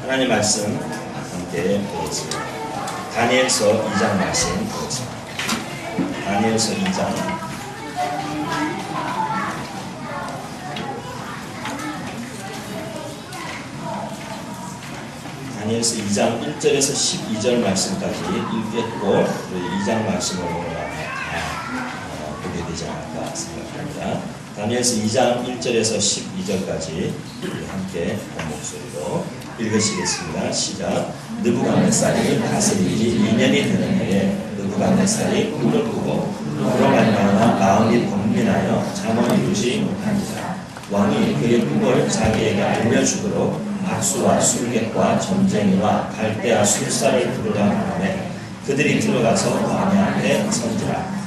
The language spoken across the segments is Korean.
하나님 말씀 함께 보겠습니다. 다니엘서 2장 말씀 보겠습니다. 다니엘서 2장 다니엘서 2장 1절에서 12절 말씀까지 읽겠고 2장 말씀을 오늘 보게 되지 않을까 생각합니다. 다니엘서 2장 1절에서 12절까지 함께 한 목소리로 읽으시겠습니다. 시작. 느부갓네살이 다스리기 2년이 되는 해에 느부갓네살이 꿈을 꾸고 그로 말미암아 마음이 번민하여 잠을 이루지 못합니다. 왕이 그의 꿈을 자기에게 알려주도록 박수와 술객과 점쟁이와 갈대아 술사를 부르라 하매 그들이 들어가서 왕의 앞에 선지라.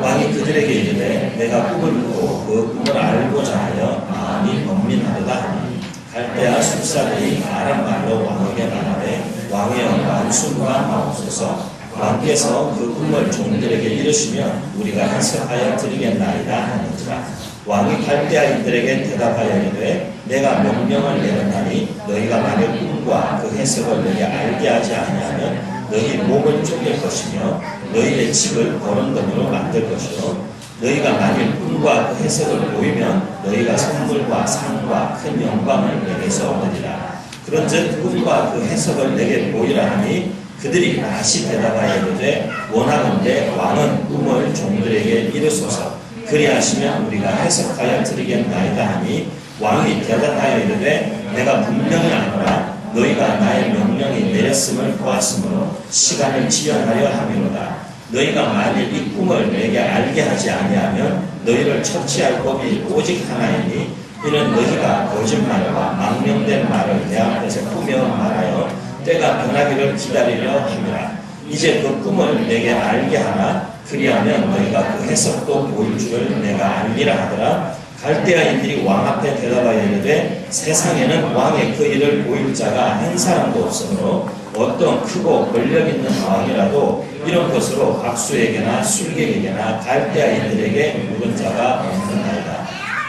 왕이 그들에게 이르되 내가 꿈을 꾸고 그 꿈을 알고자 하여 마음이 번민하도다 하니 갈대아 술사들이 아람 말로 왕에게 말하되 왕이여 말씀과 마옵소서. 왕께서 그 꿈을 종들에게 이르시면 우리가 해석하여 드리겠나이다 하는지라. 왕이 갈대아인들에게 대답하여 이르되 내가 명령을 내렸나니 너희가 만일 꿈과 그 해석을 너희 알게 하지 아니하면 너희 목을 쪼갤 것이며 너희의 집을 버런덩이로 만들 것이요 너희가 만일 꿈과 그 해석을 보이면 너희가 선물과 상과 큰 영광을 내게서 얻으리라. 그런즉 꿈과 그 해석을 내게 보이라 하니 그들이 다시 대답하여 이르되 원하건대 왕은 꿈을 종들에게 이르소서. 그리하시면 우리가 해석하여 드리겠나이다 하니 왕이 대답하여 이르되 내가 분명히 아노라. 너희가 나의 명령이 내렸음을 보았으므로 시간을 지연하려 함이로다. 너희가 만일 이 꿈을 내게 알게 하지 아니하면 너희를 처치할 법이 오직 하나이니 이는 너희가 거짓말과 망령된 말을 내 앞에서 꾸며 말하여 때가 변하기를 기다리려 함이라. 이제 그 꿈을 내게 알게 하나 그리하면 너희가 그 해석도 보일 줄을 내가 알리라 하더라. 갈대아인들이 왕 앞에 대답하여 이르되 세상에는 왕의 그 일을 보일 자가 한 사람도 없으므로 어떤 크고 권력 있는 왕이라도 이런 것으로 박수에게나 술객에게나 갈대아인들에게 물은 자가 없느니라.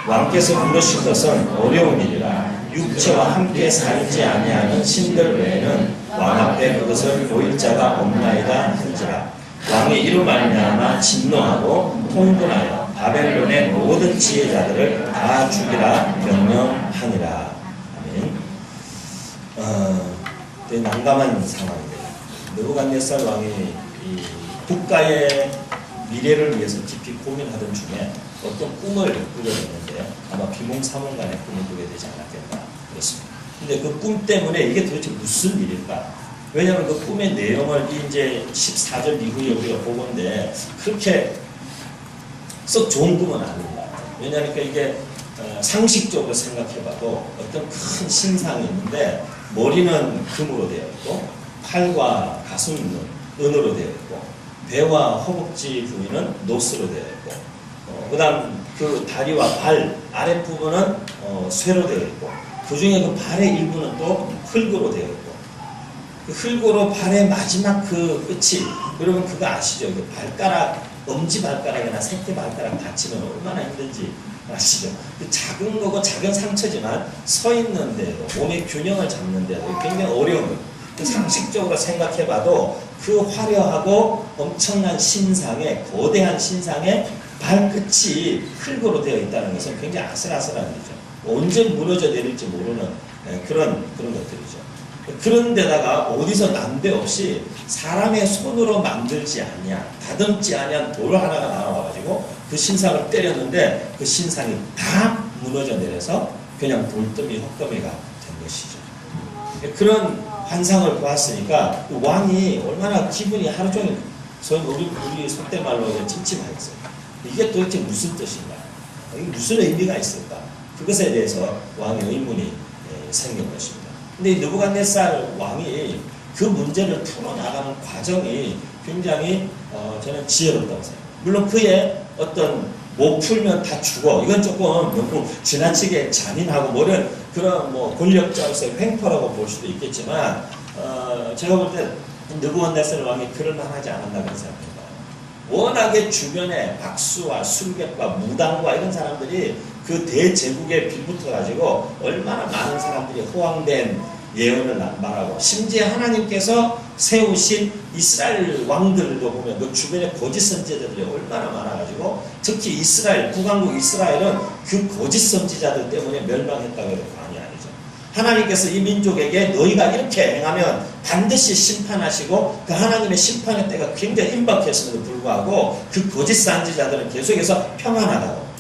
왕께서 부르신 것은 어려운 일이라. 육체와 함께 살지 아니하는 신들 외에는 왕 앞에 그것을 보일 자가 없나이다 한지라. 왕이 이로 말미암아 진노하고 통분하여 바벨론의 모든 지혜자들을 다 죽이라 명령하니라. 아멘. 되게 난감한 상황입니다. 느부갓네살 왕이 이 국가의 미래를 위해서 깊이 고민하던 중에 어떤 꿈을 꾸게 되는데 아마 비몽사몽간의 꿈을 꾸게 되지 않았겠나 그렇습니다. 근데 그 꿈 때문에 이게 도대체 무슨 일일까? 왜냐하면 그 꿈의 내용을 이제 14절 이후에 우리가 보건데 그렇게 썩 좋은 꿈은 아닌 것 같아요. 왜냐하면 이게 상식적으로 생각해봐도 어떤 큰 신상이 있는데 머리는 금으로 되어 있고 팔과 가슴은 은으로 되어 있고 배와 허벅지 부위는 노스로 되어 있고 그 다음 그 다리와 발 아랫부분은 쇠로 되어 있고 그 중에 그 발의 일부는 또 흙으로 되어 있고 그 흙으로 발의 마지막 그 끝이 여러분 그거 아시죠? 그 발가락 엄지발가락이나 새끼발가락 다치면 얼마나 힘든지 아시죠? 그 작은 거고 작은 상처지만 서 있는데도 몸의 균형을 잡는데도 굉장히 어려운 거예요. 그 상식적으로 생각해봐도 그 화려하고 엄청난 신상의 거대한 신상의 발끝이 흙으로 되어 있다는 것은 굉장히 아슬아슬한 일이죠. 언제 무너져 내릴지 모르는 그런 것들이죠. 그런데다가 어디서 난데없이 사람의 손으로 만들지 아니야 다듬지 아니한 돌 하나가 나와가지고 그 신상을 때렸는데 그 신상이 다 무너져 내려서 그냥 돌더미 헛더미가 된 것이죠. 그런 환상을 보았으니까 그 왕이 얼마나 기분이 하루 종일 우리 속된 말로 찜찜하겠어요. 이게 도대체 무슨 뜻인가? 이게 무슨 의미가 있을까? 그것에 대해서 왕의 의문이 생긴 것입니다. 근데 이 느부갓네살 왕이 그 문제를 풀어나가는 과정이 굉장히 저는 지혜롭다고 생각해요. 물론 그의 어떤 못 풀면 다 죽어. 이건 조금 너무 지나치게 잔인하고 그런 권력자로서의 횡포라고 볼 수도 있겠지만 제가 볼 때 느부갓네살 왕이 그럴 만하지 않았나 그런 생각합니다. 워낙에 주변에 박수와 술객과 무당과 이런 사람들이 그 대제국에 빌붙어 가지고 얼마나 많은 사람들이 호황된 예언을 말하고, 심지어 하나님께서 세우신 이스라엘 왕들도 보면 그 주변에 거짓 선지자들이 얼마나 많아가지고, 특히 이스라엘, 북왕국 이스라엘은 그 거짓 선지자들 때문에 멸망했다고 해도 과언이 아니죠. 하나님께서 이 민족에게 너희가 이렇게 행하면 반드시 심판하시고, 그 하나님의 심판의 때가 굉장히 임박했음에도 불구하고 그 거짓 선지자들은 계속해서 평안하다고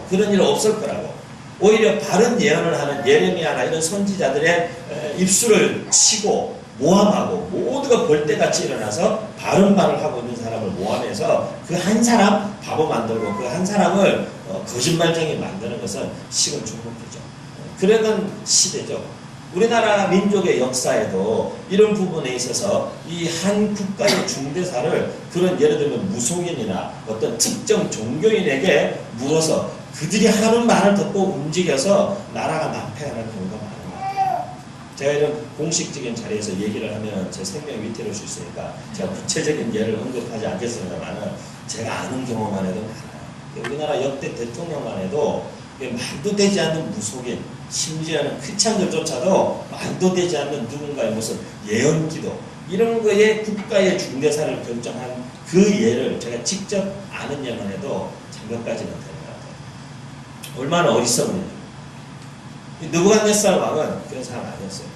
그런 일 없을 거라고, 오히려 바른 예언을 하는 예레미야나 이런 선지자들의 입술을 치고 모함하고 모두가 벌떼같이 일어나서 바른 말을 하고 있는 사람을 모함해서 그 한 사람 바보 만들고 그 한 사람을 거짓말쟁이 만드는 것은 식은 중국이죠. 그러던 시대죠. 우리나라 민족의 역사에도 이런 부분에 있어서 이 한 국가의 중대사를 그런 예를 들면 무속인이나 어떤 특정 종교인에게 물어서 그들이 하는 말을 듣고 움직여서 나라가 낭패하는 경우가 많은 것 같아요. 제가 이런 공식적인 자리에서 얘기를 하면 제 생명이 위태로울 수 있으니까 제가 구체적인 예를 언급하지 않겠습니다만, 제가 아는 경우만 해도 많아요. 우리나라 역대 대통령만 해도 말도 되지 않는 무속인, 심지어는 크리스찬들조차도 말도 되지 않는 누군가의 무슨 예언기도, 이런 거에 국가의 중대사를 결정한 그 예를 제가 직접 아는 예만 해도 몇 가지는 되는 것 같아요. 얼마나 어리석은지. 느부갓네살 왕은 그런 사람 아니었어요.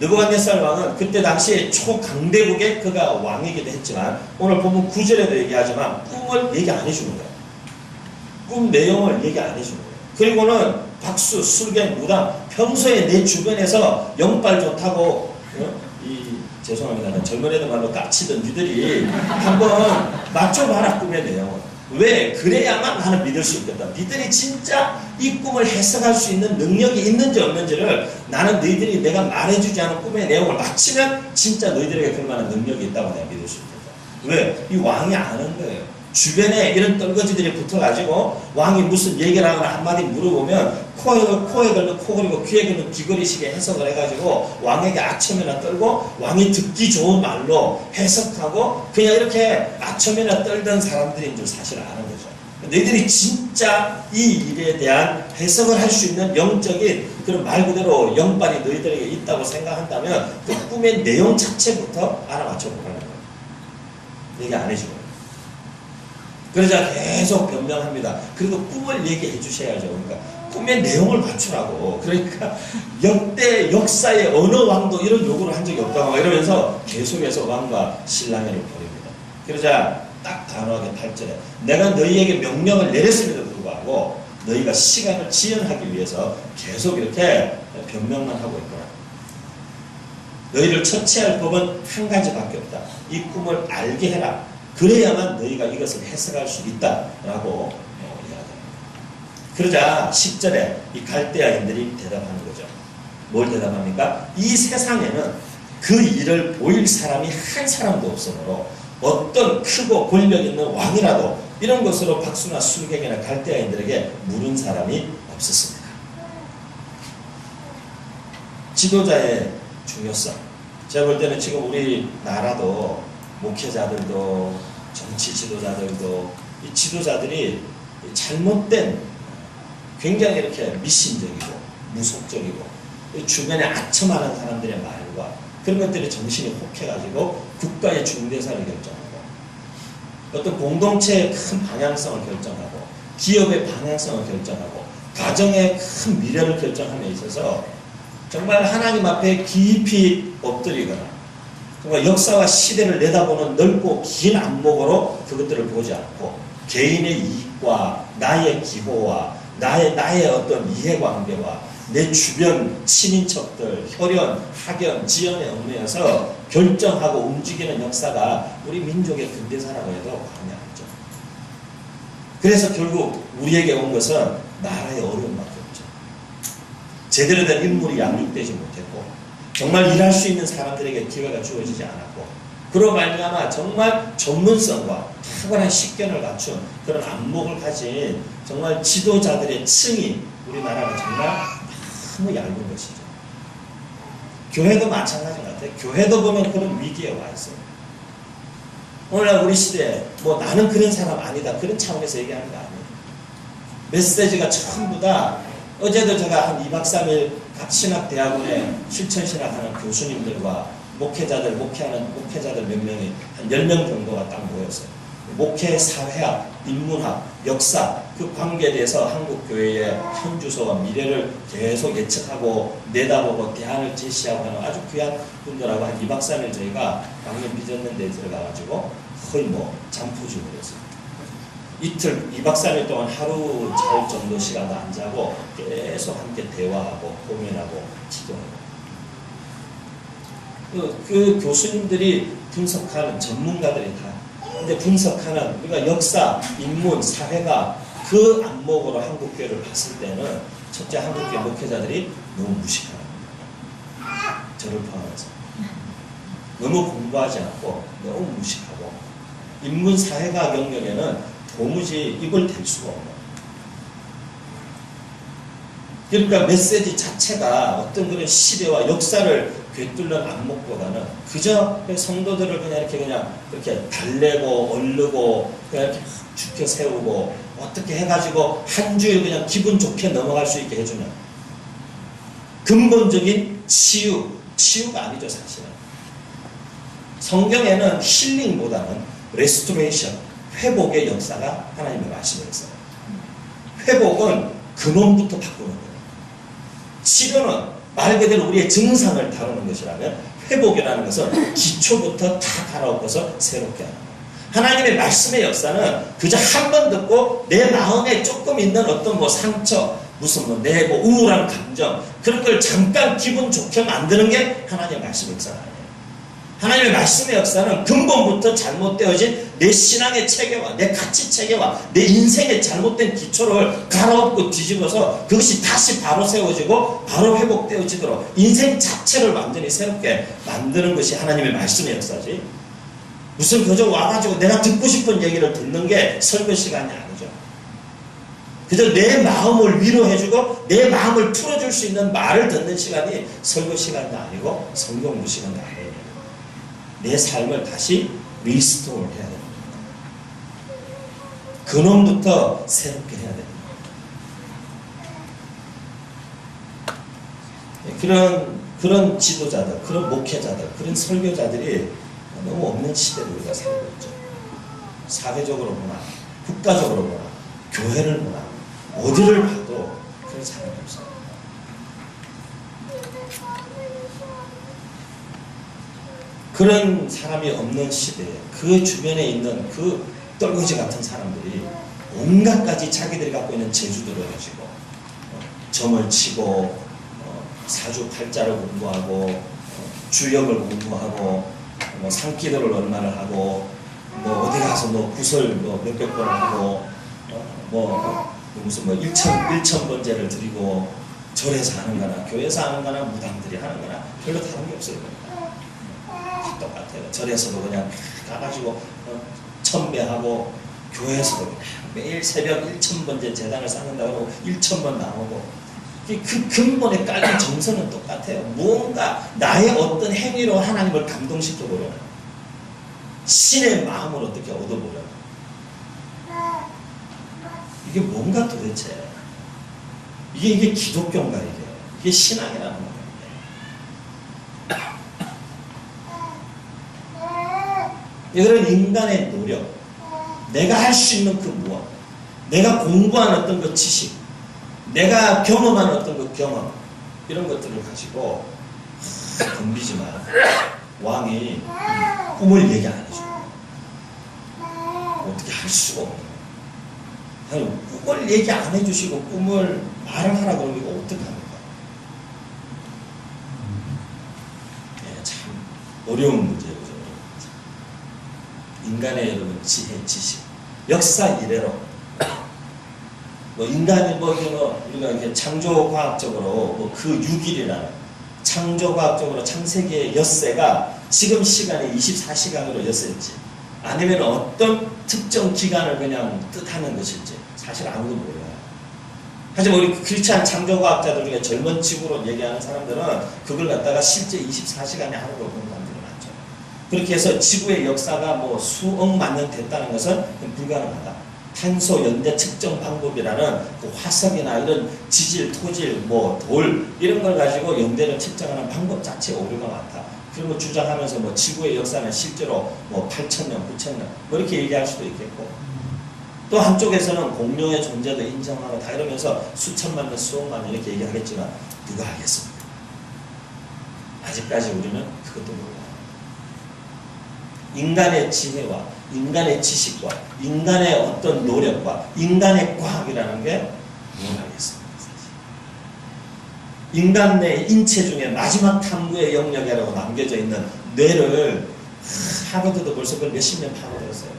느부갓네살 왕은 그때 당시에 초강대국의 그가 왕이기도 했지만, 오늘 보면 9절에도 얘기하지만 꿈을 얘기 안 해주는 거예요. 꿈 내용을 얘기 안 해주는 거예요. 그리고는 박수, 술객, 무당, 평소에 내 주변에서 영빨 좋다고 죄송합니다. 젊은 애들 말로 깝치던 니들이 한번 맞춰봐라, 꿈의 내용을. 왜? 그래야만 나는 믿을 수 있겠다. 니들이 진짜 이 꿈을 해석할 수 있는 능력이 있는지 없는지를 나는 너희들이 내가 말해주지 않은 꿈의 내용을 맞히면 진짜 너희들에게 그럴 만한 능력이 있다고 내가 믿을 수 있겠다. 왜? 이 왕이 아는 거예요. 주변에 이런 떨거지들이 붙어가지고 왕이 무슨 얘기를 하거나 한마디 물어보면 코에 걸면 코걸이고 귀에 걸면 귀걸이식의 해석을 해가지고 왕에게 아첨이나 떨고, 왕이 듣기 좋은 말로 해석하고 그냥 이렇게 아첨이나 떨던 사람들인 줄 사실 아는 거죠. 너희들이 진짜 이 일에 대한 해석을 할 수 있는 영적인 그런 말 그대로 영빨이 너희들에게 있다고 생각한다면 그 꿈의 내용 자체부터 알아맞혀보라는 거예요. 얘기 안 해주고. 그러자 계속 변명합니다. 그래도 꿈을 얘기해 주셔야죠. 그러니까 꿈의 내용을 맞추라고. 그러니까 역대 역사의 어느 왕도 이런 요구를 한 적이 없다고 이러면서 계속해서 왕과 신랑회를 벌입니다. 그러자 딱 단호하게 8절에 내가 너희에게 명령을 내렸음에도 불구하고 너희가 시간을 지연하기 위해서 계속 이렇게 변명만 하고 있구나. 너희를 처치할 법은 한 가지밖에 없다. 이 꿈을 알게 해라. 그래야만 너희가 이것을 해석할 수 있다라고 이야기합니다. 그러자 10절에 이 갈대아인들이 대답하는 거죠. 뭘 대답합니까? 이 세상에는 그 일을 보일 사람이 한 사람도 없으므로 어떤 크고 권력 있는 왕이라도 이런 것으로 박수나 술객이나 갈대아인들에게 물은 사람이 없었습니다. 지도자의 중요성. 제가 볼 때는 지금 우리 나라도 목회자들도 정치 지도자들도 이 지도자들이 잘못된 굉장히 이렇게 미신적이고 무속적이고 주변에 아첨하는 사람들의 말과 그런 것들이 정신이 혹해가지고 국가의 중대사를 결정하고 어떤 공동체의 큰 방향성을 결정하고 기업의 방향성을 결정하고 가정의 큰 미래를 결정함에 있어서 정말 하나님 앞에 깊이 엎드리거나 정말 역사와 시대를 내다보는 넓고 긴 안목으로 그것들을 보지 않고 개인의 이익과 나의 기호와 나의 어떤 이해관계와 내 주변 친인척들, 혈연, 학연, 지연에 얽매여서 결정하고 움직이는 역사가 우리 민족의 근대사라고 해도 과언이 아니죠. 그래서 결국 우리에게 온 것은 나라의 어려움밖에 없죠. 제대로 된 인물이 양육되지 못했고 정말 일할 수 있는 사람들에게 기회가 주어지지 않았고 그로 말미암아 정말 전문성과 탁월한 식견을 갖춘 그런 안목을 가진 정말 지도자들의 층이 우리나라가 정말 너무 얇은 것이죠. 교회도 마찬가지 같아요. 교회도 보면 그런 위기에 와 있어요. 오늘날 우리 시대에 뭐 나는 그런 사람 아니다 그런 차원에서 얘기하는 거 아니에요. 메시지가 전부 다 어제도 제가 한 2박 3일 신학대학원에 실천신학하는 교수님들과 목회자들 몇 명이 한 10명 정도가 딱 모였어요. 목회, 사회학, 인문학, 역사 그 관계에 대해서 한국교회의 현주소와 미래를 계속 예측하고 내다보고 대안을 제시하고 하는 아주 귀한 분들하고 한 2박 3일 저희가 강연 비전는 데 들어가가지고 거의 뭐 잠포중을 했어요. 이틀 2박 3일 동안 하루 잘 정도 시간도 안 자고 계속 함께 대화하고 고민하고 기도하고 그 교수님들이 분석하는 전문가들이 다 근데 분석하는 우리가 역사, 인문, 사회가 그 안목으로 한국교회를 봤을 때는 첫째 한국교회 목회자들이 너무 무식합니다. 저를 포함해서 너무 공부하지 않고 너무 무식하고 인문, 사회가 영역에는 도무지 입을 댈 수가 없는 그러니까 메시지 자체가 어떤 그런 시대와 역사를 꿰뚫는 안목보다는 그저 성도들을 그냥 이렇게 달래고 얼르고 그냥 이렇게 죽여 세우고 어떻게 해가지고 한 주일 그냥 기분 좋게 넘어갈 수 있게 해주는 근본적인 치유가 아니죠 사실은. 성경에는 힐링보다는 레스토레이션, 회복의 역사가 하나님의 말씀에 있어요. 회복은 근원부터 바꾸는 거예요. 치료는 말 그대로 우리의 증상을 다루는 것이라면 회복이라는 것은 기초부터 다 갈아엎어서 새롭게 하는 거예요. 하나님의 말씀의 역사는 그저 한 번 듣고 내 마음에 조금 있는 어떤 뭐 상처, 무슨 내 우울한 감정 그런 걸 잠깐 기분 좋게 만드는 게 하나님의 말씀의 역사가 아니에요. 하나님의 말씀의 역사는 근본부터 잘못되어진 내 신앙의 체계와 내 가치 체계와 내 인생의 잘못된 기초를 갈아엎고 뒤집어서 그것이 다시 바로 세워지고 바로 회복되어지도록 인생 자체를 완전히 새롭게 만드는 것이 하나님의 말씀의 역사지. 무슨 그저 와가지고 내가 듣고 싶은 얘기를 듣는 게 설교 시간이 아니죠. 그저 내 마음을 위로해주고 내 마음을 풀어줄 수 있는 말을 듣는 시간이 설교 시간도 아니고 성경 공부 시간도 아니에요. 내 삶을 다시 리스토어 해야 됩니다. 근원부터 새롭게 해야 됩니다. 그런 지도자들, 그런 목회자들, 그런 설교자들이 너무 없는 시대를 우리가 살고 있죠. 사회적으로 보나, 국가적으로 보나, 교회를 보나, 어디를 봐도 그런 사람이 없어요. 그런 사람이 없는 시대에 그 주변에 있는 그 떨거지 같은 사람들이 온갖 가지 자기들이 갖고 있는 재주들을 가지고 점을 치고 사주팔자를 공부하고 주역을 공부하고 산기도를 얼마를 하고 어디 가서 구설 몇백 번을 하고 무슨 일천번제를 드리고 절에서 하는 거나 교회에서 하는 거나 무당들이 하는 거나 별로 다른 게 없어요. 똑같아요. 절에서도 그냥 가가지고 천배하고 교회에서도 그냥 매일 새벽 1000번째 재단을 쌓는다고 1000번 나오고 그 근본에 깔린 정서는 똑같아요. 무언가 나의 어떤 행위로 하나님을 감동시켜보려는 신의 마음을 어떻게 얻어보려는 이게 뭔가 도대체 이게 기독교인가 이게 신앙이라는 거예요. 이거는 인간의 노력, 내가 할 수 있는 그 무엇, 내가 공부한 어떤 그 지식, 내가 경험한 어떤 그 경험, 이런 것들을 가지고 덤비지만 왕이 꿈을 얘기 안 해줘요. 어떻게 할 수가 없는 거예요. 아니, 꿈을 얘기 안 해주시고 꿈을 말을 하라 그러면 이거 어떡합니까? 네, 참 어려운 문제예요. 인간의 여러분 지혜, 지식, 역사 이래로 인간이 우리가 이렇게 창조과학적으로 그 6일이라는 창조과학적으로 창세기의 엿새가 지금 시간에 24시간으로 엿새인지 아니면 어떤 특정 기간을 그냥 뜻하는 것일지 사실 아무도 몰라요. 하지만 우리 크리스찬 창조과학자들 중에 젊은 층으로 얘기하는 사람들은 그걸 갖다가 실제 24시간의 하루로 보는 사람들이 많죠. 그렇게 해서 지구의 역사가 수억만 년 됐다는 것은 불가능하다. 탄소 연대 측정 방법이라는 그 화석이나 이런 지질, 토질, 뭐 돌 이런 걸 가지고 연대를 측정하는 방법 자체에 오류가 많다. 그런 거 주장하면서 뭐 지구의 역사는 실제로 뭐 8,000년, 9,000년 뭐 이렇게 얘기할 수도 있겠고, 또 한쪽에서는 공룡의 존재도 인정하고 다 이러면서 수천만 년, 수억만 년 이렇게 얘기하겠지만 누가 알겠습니까? 아직까지 우리는 그것도 몰라요. 인간의 지혜와 인간의 지식과 인간의 어떤 노력과 인간의 과학이라는 게 뭘 알겠습니까? 인간 내 인체 중에 마지막 탐구의 영역이라고 남겨져 있는 뇌를 하버드도 벌써 그걸 몇십 년 파고들었어요.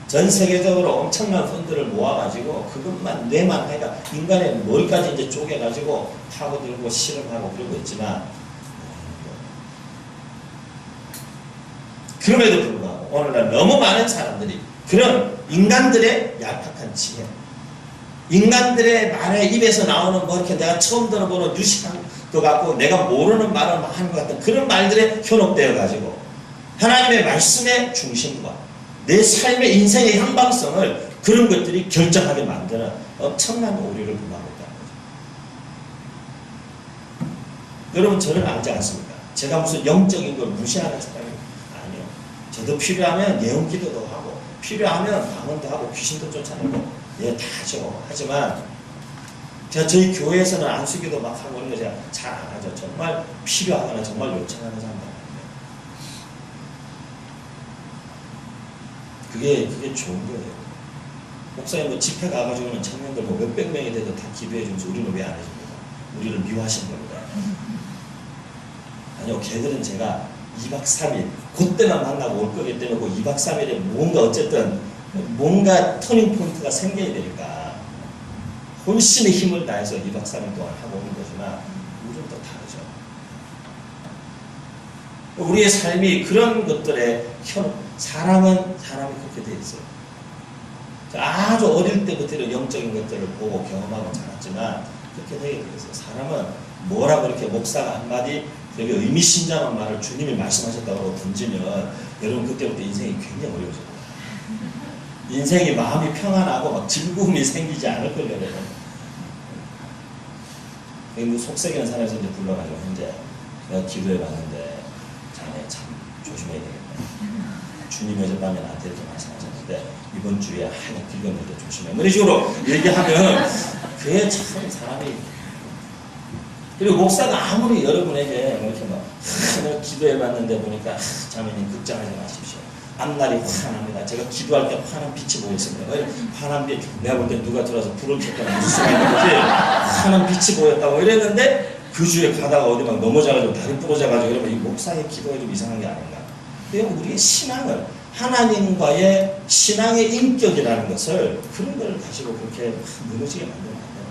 전 세계적으로 엄청난 펀드를 모아가지고 그것만 뇌만 하니까 인간의 머리까지 이제 쪼개가지고 파고들고 실험하고 그러고 있지만, 그럼에도 불구하고 오늘날 너무 많은 사람들이 그런 인간들의 얄팍한 지혜, 인간들의 말에 입에서 나오는 뭐 이렇게 내가 처음 들어보는 유식한 것 같고 내가 모르는 말을 하는 것 같은 그런 말들에 현혹되어 가지고 하나님의 말씀의 중심과 내 삶의 인생의 향방성을 그런 것들이 결정하게 만드는 엄청난 오류를 범하고 있다는 거죠. 여러분, 저를 알지 않습니까? 제가 무슨 영적인 걸 무시하는 사람이 아니에요. 저도 필요하면 예언 기도도 하고 필요하면 방언도 하고 귀신도 쫓아내고 예, 다 하죠. 하지만 제가 저희 교회에서는 안수기도 막 하고 이런 거 제가 잘 안 하죠. 정말 필요하거나 정말 요청하는 사람들 아니에요. 그게 좋은 거예요. 목사님 뭐 집회 가가지고는 청년들 뭐 몇백 명이 돼도 다 기도해 주면서 우리는 왜 안 해줍니까? 우리를 미워하신 겁니다. 아니요, 걔들은 제가 2박 3일 그때만 만나고 올 거기 때문에 그 2박 3일에 뭔가 터닝 포인트가 생겨야 되니까 혼신의 힘을 다해서 2박 3일 동안 하고 오는 거지만 우리는 또 다르죠. 우리의 삶이 그런 것들에 사람이 그렇게 돼 있어요. 아주 어릴 때부터 이런 영적인 것들을 보고 경험하고 자랐지만 그렇게 되게 되겠어요. 사람은 뭐라고 이렇게 목사가 한마디 되게 의미심장한 말을 주님이 말씀하셨다고 던지면 여러분 그때부터 인생이 굉장히 어려워져요. 인생이 마음이 평안하고 막 즐거움이 생기지 않을 거예요. 뭐 속삭이는 사람에서 이제 불러가지고 현재 내가 기도해 봤는데 자네 참 조심해야 되겠다. 주님이 어젯밤에 나한테 이렇게 말씀하셨는데 이번 주에 한약 긁었는데 조심해. 이런 식으로 얘기하면 그게 참 사람이. 그리고 목사가 아무리 여러분에게 뭐 이렇게 막 내가 기도해 봤는데 보니까 자매님 걱정하지 마십시오. 앞날이 환합니다. 제가 기도할 때 환한 빛이 보였습니다. 환한 빛, 내가 볼 때 누가 들어와서 불을 켰다는 뉴스가 있는 거지. 환한 빛이 보였다고 이랬는데 그 주에 가다가 어디 막 넘어져가지고 다리 부러져가지고 이러면 이 목사의 기도가 좀 이상한 게 아닌가. 그리고 우리의 신앙을, 하나님과의 신앙의 인격이라는 것을 그런 걸 가지고 그렇게 무너지게 만들면 안 돼요.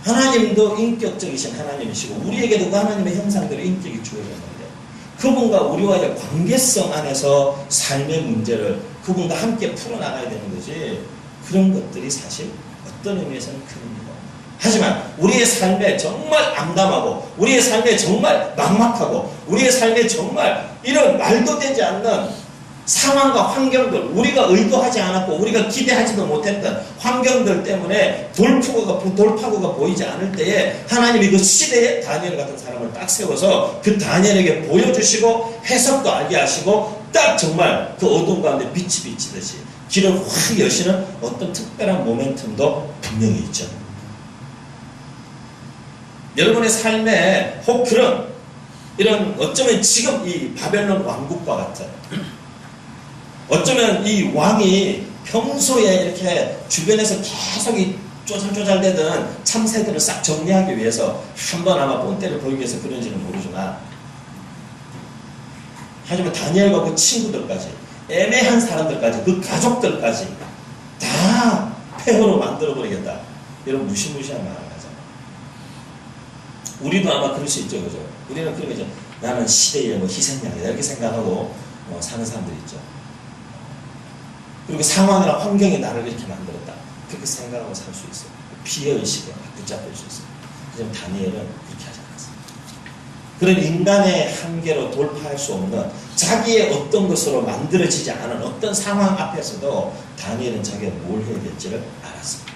하나님도 인격적이신 하나님이시고 우리에게도 그 하나님의 형상대로 인격이 주어졌는데 그분과 우리와의 관계성 안에서 삶의 문제를 그분과 함께 풀어나가야 되는 거지. 그런 것들이 사실 어떤 의미에서는 큰 의미가 없다. 하지만 우리의 삶에 정말 암담하고 우리의 삶에 정말 막막하고 우리의 삶에 정말 이런 말도 되지 않는 상황과 환경들, 우리가 의도하지 않았고 우리가 기대하지도 못했던 환경들 때문에 돌파구가 보이지 않을 때에 하나님이 그 시대에 다니엘 같은 사람을 딱 세워서 그 다니엘에게 보여주시고 해석도 알게 하시고 딱 정말 그 어둠 가운데 빛이 비치듯이 길을 확 여시는 어떤 특별한 모멘텀도 분명히 있죠. 여러분의 삶에 혹 이런 어쩌면 지금 이 바벨론 왕국과 같은 어쩌면 이 왕이 평소에 이렇게 주변에서 계속 이 쪼잘쪼잘대던 참새들을 싹 정리하기 위해서 한번 아마 뽐때를 보이기 위해서 그런지는 모르지만 하지만 다니엘과 그 친구들까지 애매한 사람들까지 그 가족들까지 다 폐허로 만들어버리겠다. 이런 무시무시한 말을 하잖아요. 우리도 아마 그럴 수 있죠. 그죠? 우리는 그런 거죠. 나는 시대의 뭐 희생양이다 이렇게 생각하고 사는 사람들이 있죠. 그리고 상황이나 환경이 나를 이렇게 만들었다. 그렇게 생각하고 살 수 있어요. 피해의식에 붙잡힐 수 있어요. 하지만 다니엘은 그렇게 하지 않았어요. 그런 인간의 한계로 돌파할 수 없는 자기의 어떤 것으로 만들어지지 않은 어떤 상황 앞에서도 다니엘은 자기가 뭘 해야 될지를 알았습니다.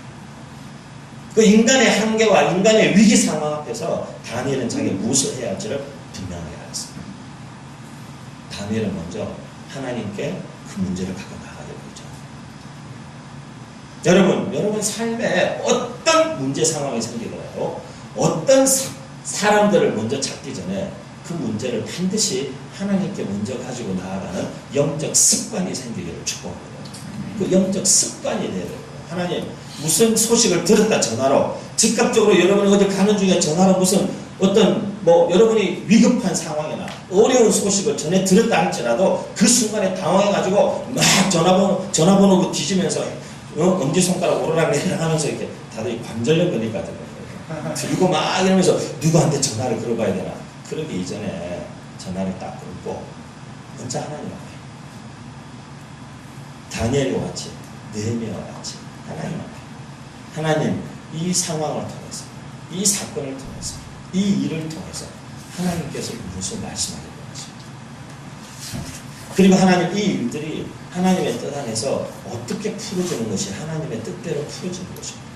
그 인간의 한계와 인간의 위기 상황 앞에서 다니엘은 자기가 무엇을 해야 할지를 분명하게 알았습니다. 다니엘은 먼저 하나님께 그 문제를 갖고 나가야 되죠. 여러분 삶에 어떤 문제 상황이 생기더라도 어떤 사람들을 먼저 찾기 전에 그 문제를 반드시 하나님께 먼저 가지고 나아가는 영적 습관이 생기기를 축복합니다. 그 영적 습관이 돼야 돼요. 하나님 무슨 소식을 들었다 전화로 즉각적으로 여러분이 어디 가는 중에 전화로 무슨 어떤 여러분이 위급한 상황이나 어려운 소식을 전해 들었다 할지라도 그 순간에 당황해가지고 막 전화번호 뒤지면서 엄지손가락 오르락내리락 하면서 이렇게 다들 관절염 걸릴 것 같은 거예요. 들고 막 이러면서 누구한테 전화를 걸어봐야 되나. 그러기 이전에 전화를 딱 끊고 먼저 하나님 앞에 다니엘과 같이 느헤미야와 같이 하나님 앞에 하나님 이 상황을 통해서 이 사건을 통해서 이 일을 통해서 하나님께서 무엇을 말씀하게 되었습니다. 그리고 하나님 이 일들이 하나님의 뜻 안에서 어떻게 풀어지는 것이 하나님의 뜻대로 풀어지는 것입니다.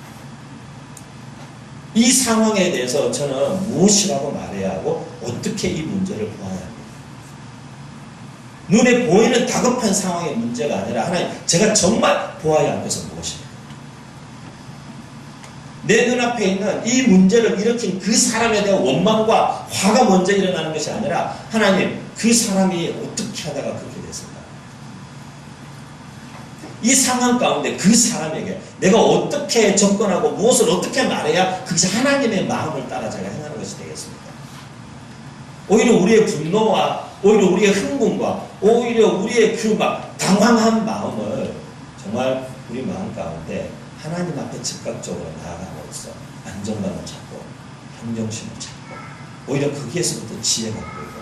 이 상황에 대해서 저는 무엇이라고 말해야 하고 어떻게 이 문제를 보아야 합니다. 눈에 보이는 다급한 상황의 문제가 아니라 하나님 제가 정말 보아야 할 것은 무엇입니까? 내 눈앞에 있는 이 문제를 일으킨 그 사람에 대한 원망과 화가 먼저 일어나는 것이 아니라 하나님 그 사람이 어떻게 하다가 그렇게 됐습니다. 이 상황 가운데 그 사람에게 내가 어떻게 접근하고 무엇을 어떻게 말해야 그것이 하나님의 마음을 따라 제가 행하는 것이 되겠습니까? 오히려 우리의 분노와 오히려 우리의 흥분과 오히려 우리의 그 막 당황한 마음을 정말 우리 마음 가운데 하나님 앞에 즉각적으로 나아감으로써 안정감을 찾고 평정심을 찾고 오히려 거기에서부터 지혜가 보이고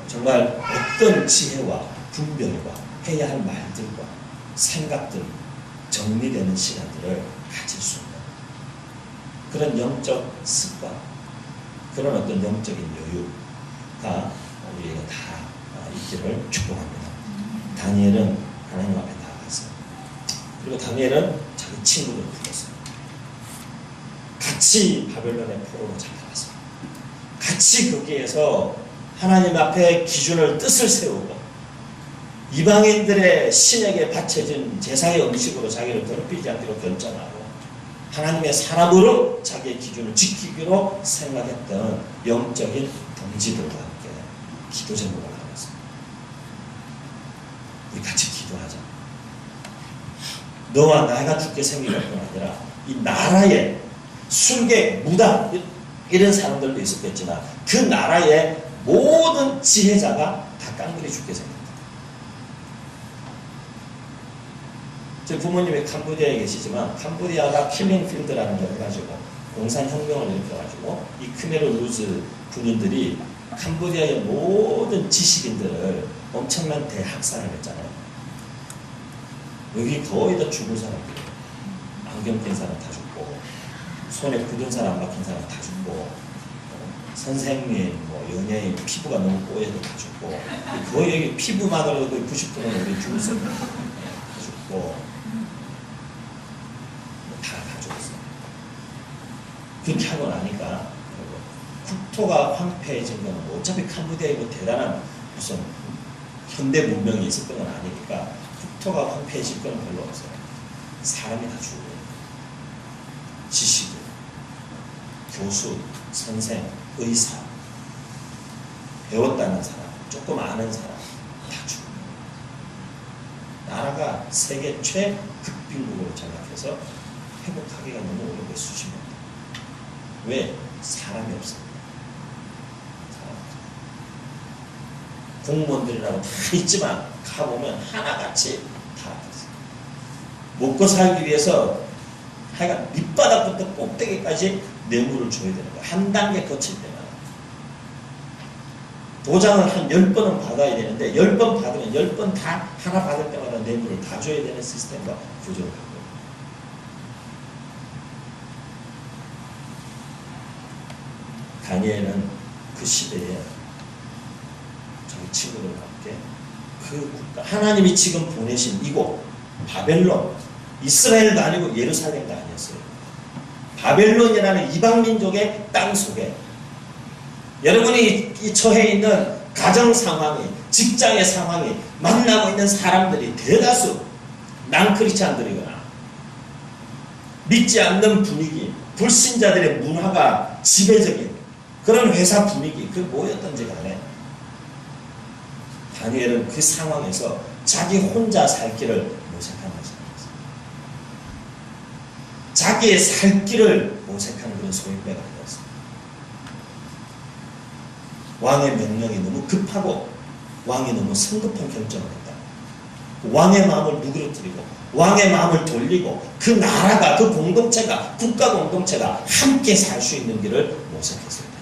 정말 어떤 지혜와 분별과 해야 할 말들과 생각들 정리되는 시간들을 가질 수 있는 그런 영적 습관 그런 어떤 영적인 여유가 우리에게 다 있기를 축복합니다. 다니엘은 하나님 앞에 나아갔어요. 그리고 다니엘은 자기 친구들을 불렀어요. 같이 바벨론의 포로로 잡혀갔어요. 같이 거기에서 하나님 앞에 기준을 뜻을 세우고 이방인들의 신에게 바쳐진 제사의 음식으로 자기를 더럽히지 않기로 결정하고 하나님의 사람으로 자기의 기준을 지키기로 생각했던 영적인 동지들과 함께 기도 제목을 하였습니다. 우리 같이 기도하자. 너와 나가 죽게 생긴 것뿐 아니라 이 나라에 술객, 무당 이런 사람들도 있었겠지만 그 나라의 모든 지혜자가 다 깡그리 죽게 생겼다. 제 부모님이 캄보디아에 계시지만 캄보디아가 킬링필드라는 걸 해가지고 공산혁명을 일으켜가지고 이 크메르 루즈 군인들이 캄보디아의 모든 지식인들을 엄청난 대학살을 했잖아요. 여기 거의 다 죽은 사람들이에요. 안경 낀 사람 다 죽고 손에 굳은 사람 안 박힌 사람 다 죽고 선생님, 연예인 피부가 너무 뽀얘서 다 죽고 거의 여기 피부만으로도 거의 90%는 우리 죽을 수 있는 다 죽고 다 죽었어요. 그렇게 하고 나니까 국토가 황폐해진 건 어차피 캄보디아에 뭐 대단한 무슨 현대 문명이 있었던 건 아니니까 국토가 황폐해질 건 별로 없어요. 사람이 다 죽어요. 지식인, 교수, 선생, 의사, 배웠다는 사람, 조금 아는 사람 다 죽어요. 나라가 세계 최극빈국으로 전락해서 회복하기가 너무 어려워요. 수십 년. 왜? 사람이 없습니다. 공무원들이라고 다 있지만 가보면 하나같이 다 없어요. 먹고 살기 위해서 하여간 밑바닥부터 꼭대기까지 뇌물을 줘야 되는 거예요. 한 단계 거칠 때마다. 도장을 한 10번은 받아야 되는데 10번 받으면 10번 다 하나 받을 때마다 뇌물을 다 줘야 되는 시스템과 구조를 갖고 있어요. 다니엘은 그 그 시대에 저희 친구들과 함께 그 국가, 하나님이 지금 보내신 이곳 바벨론, 이스라엘도 아니고 예루살렘도 아니었어요. 바벨론이라는 이방민족의 땅 속에 여러분이 이 처해 있는 가정 상황이, 직장의 상황이, 만나고 있는 사람들이 대다수 난크리스찬들이거나 믿지 않는 분위기, 불신자들의 문화가 지배적인 그런 회사 분위기, 그 뭐였던지 간에 다니엘은 그 상황에서 자기 혼자 살 길을 모색한 것입니다. 자기의 살 길을 모색하는 그런 소인배가 되었습니다. 왕의 명령이 너무 급하고 왕이 너무 성급한 결정을 했다. 왕의 마음을 누그러뜨리고 왕의 마음을 돌리고 그 나라가, 그 공동체가, 국가 공동체가 함께 살 수 있는 길을 모색했을 때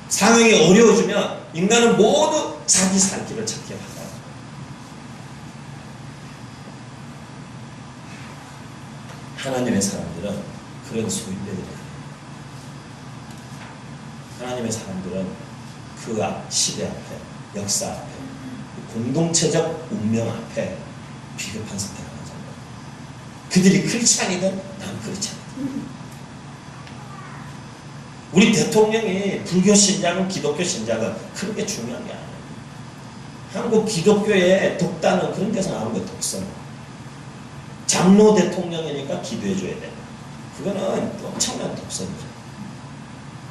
상황이 어려워지면 인간은 모두 자기 살 길을 찾게 합니다. 하나님의 사람들은 그런 소인배들이에요. 하나님의 사람들은 그 시대 앞에, 역사 앞에, 공동체적 운명 앞에 비겁한 선택을 하는 사람. 그들이 크리스찬이든 난 크리스찬이든. 우리 대통령이 불교 신자건 기독교 신자건 그런 게 중요한 게 아니에요. 한국 기독교의 독단은 그런 데서 나오는 거예요. 독선. 장로 대통령이니까 기도해줘야 돼. 그거는 엄청난 독선이죠.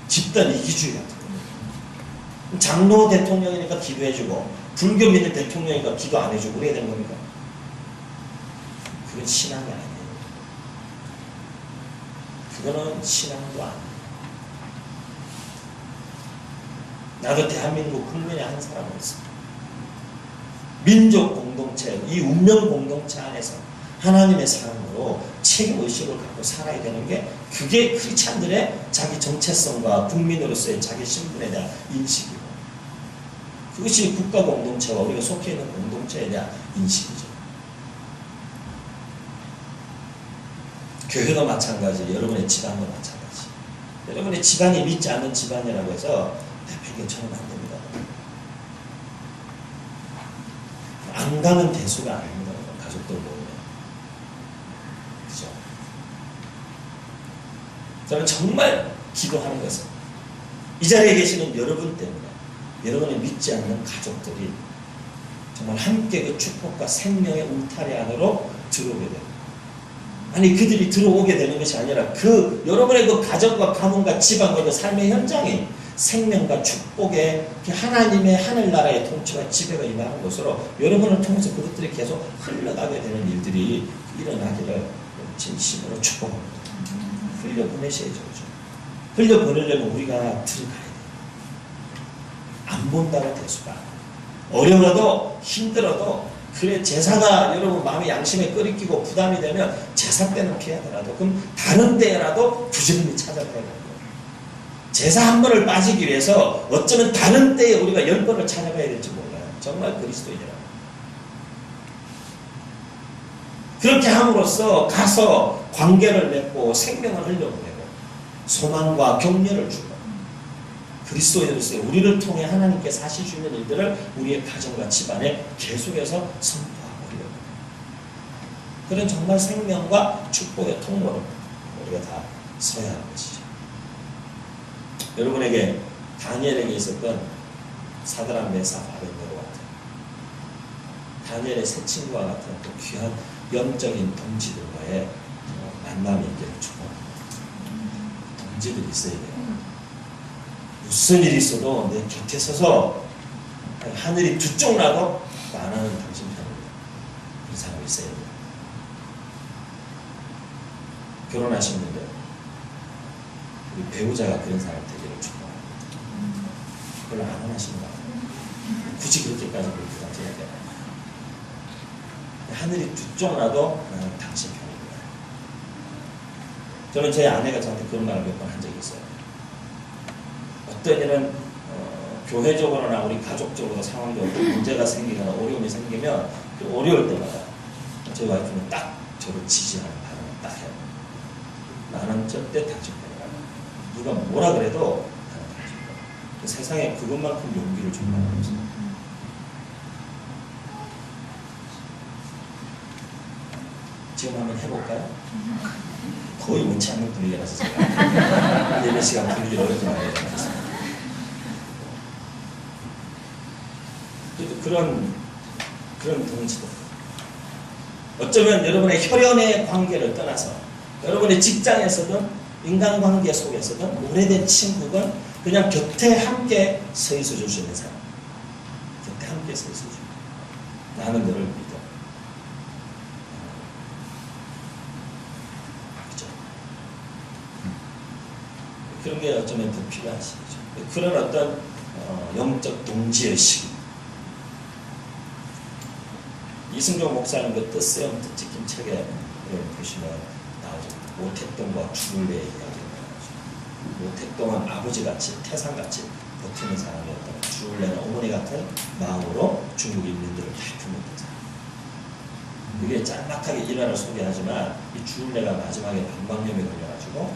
집단 이기주의 같은 거예요. 장로 대통령이니까 기도해주고 불교 믿는 대통령이니까 기도 안 해주고 그래야 되는 겁니까? 그건 신앙이 아니에요. 그거는 신앙도 아니에요. 나도 대한민국 국민의 한 사람으로서 민족 공동체, 이 운명 공동체 안에서 하나님의 사람으로 책임의식을 갖고 살아야 되는 게 그게 크리스찬들의 자기 정체성과 국민으로서의 자기 신분에 대한 인식이고 그것이 국가 공동체와 우리가 속해 있는 공동체에 대한 인식이죠. 교회도 마찬가지, 여러분의 집안도 마찬가지. 여러분의 집안이 믿지 않는 집안이라고 해서 대표견처럼 안 됩니다. 안 가는 대수가 아닙니다. 가족들 모으면. 그죠? 저는 정말 기도하는 것은 이 자리에 계시는 여러분 때문에 여러분이 믿지 않는 가족들이 정말 함께 그 축복과 생명의 울타리 안으로 들어오게 됩니다. 아니 그들이 들어오게 되는 것이 아니라 그 여러분의 그 가정과 가문과 집안과 그 삶의 현장이 생명과 축복의 하나님의 하늘나라의 통치와 지배가 임하는 것으로 여러분을 통해서 그것들이 계속 흘러가게 되는 일들이 일어나기를 진심으로 축복합니다. 흘려보내셔야죠. 흘려보내려면 우리가 들어가야 돼요. 안 본다고 대수가 어려워도 힘들어도 그래 제사가 여러분 마음의 양심에 끓이끼고 부담이 되면 제사 때는 피하더라도 그럼 다른 데라도 부지런히 찾아가야 돼요. 제사 한 번을 빠지기 위해서 어쩌면 다른 때에 우리가 10번을 찾아가야 될지 몰라요. 정말 그리스도인이라고. 그렇게 함으로써 가서 관계를 맺고 생명을 흘려보내고 소망과 격려를 주고 그리스도인으로서 우리를 통해 하나님께서 하실 수 있는 일들을 우리의 가정과 집안에 계속해서 선포하고 있는 그런 정말 생명과 축복의 통로로 우리가 다 서야 하는 것이죠. 여러분에게 다니엘에게 있었던 사드락 메삭 아벤느고 같은 다니엘의 새 친구와 같은 또 귀한 영적인 동지들과의 만남이 있기를 축복합니다. 동지들이 있어야 돼요. 무슨 일이 있어도 내 곁에 서서 하늘이 두 쪽 나도 나는 당신 편입니다. 그런 사람이 있어야 돼요. 결혼하신 분들 우리 배우자가 그런 사람 되기를 축복합니다. 별로 안 원하시는 거 아니에요. 굳이 그렇게까지 그렇게 해야 돼요. 하늘이 두 쪽 나도 나는 당신 편입니다. 저는 제 아내가 저한테 그런 말을 몇 번 한 적이 있어요. 어떤 일은 교회적으로나 우리 가족적으로 상황적으로 문제가 생기거나 어려움이 생기면 그 어려울 때마다 저희 와이프는 딱 저를 지지하는 발언을 딱 해요. 나는 절대 당신 편이야. 누가 뭐라 그래도 나는 세상에 그것만큼 용기를 줄 만한 없어요. 지금 한번 해볼까요? 거의 원치 않는 분위기라서 제가 예배 시간 분위기를 어렵게 많이 해놨습니다. 그런 동지들. 어쩌면 여러분의 혈연의 관계를 떠나서 여러분의 직장에서든 인간관계 속에서든 오래된 친구건 그냥 곁에 함께 서 있어 줄 수 있는 사람. 곁에 함께 서 있어 줄. 나는 너를 믿어. 그죠? 그런 게 어쩌면 더 필요한 시기죠. 그런 어떤 영적 동지의 시기. 이승종 목사님 그 뜻세움 뜻지킴 책에 보시면 나오죠. 모택동과 주울레의 이야기가 나오죠. 모택동은 아버지같이 태산같이 버티는 사람이었다고, 주울레는 어머니 같은 마음으로 중국 인민들을 다 품었던 사람. 이게 짤막하게 일화를 소개하지만 이 주울레가 마지막에 방광염에 걸려가지고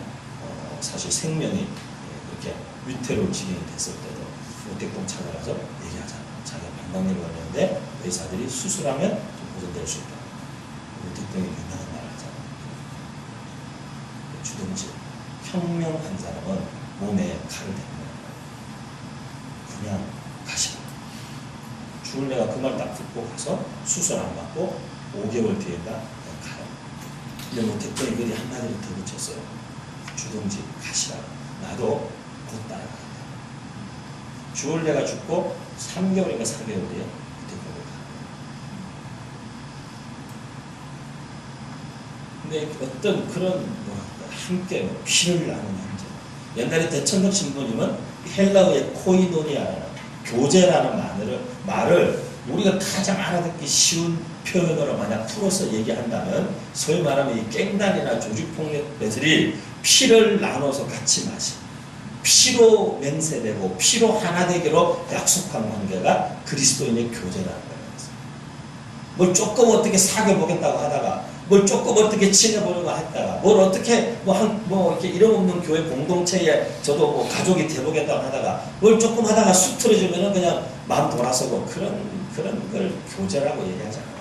사실 생명이 그렇게 위태로울 지경이 됐을 때도 모택동 찾아가서 얘기하잖아요. 자기가 방광염에 걸렸는데 의사들이 수술하면 좀 보존될 수 있다. 모택동이 유명한 말을 하잖아요. 주동지 혁명한 사람은 몸에 칼을 대는 그냥 가시고, 주울레가 그 말 딱 듣고 가서 수술 안 받고 5개월 뒤에가 가요. 근데 모택동이 그리 한마디를 더 붙였어요. 주동지 가시라. 나도 곧 따라가겠다. 주울레가 죽고 3개월인가 4개월 뒤에 모택동을 가. 근데 어떤 그런 함께 피를 나누는 형제. 옛날에 대천덕 신부님은 헬라어의 코이도니아라는 교제라는 말을 우리가 가장 알아듣기 쉬운 표현으로 만약 풀어서 얘기한다면, 소위 말하면 이 깽단이나 조직폭력배들이 피를 나눠서 같이 마시고 피로 맹세되고 피로 하나 되기로 약속한 관계가 그리스도인의 교제라는 거예요. 뭘 조금 어떻게 사귀어보겠다고 하다가, 뭘 조금 어떻게 친해보려고 했다가, 뭘 어떻게 이렇게 이름 없는 교회 공동체에 저도 뭐 가족이 돼보겠다고 하다가, 뭘 조금 하다가 쑥 틀어지면은 그냥 마음 돌아서고, 그런 걸 교제라고 얘기하잖아요.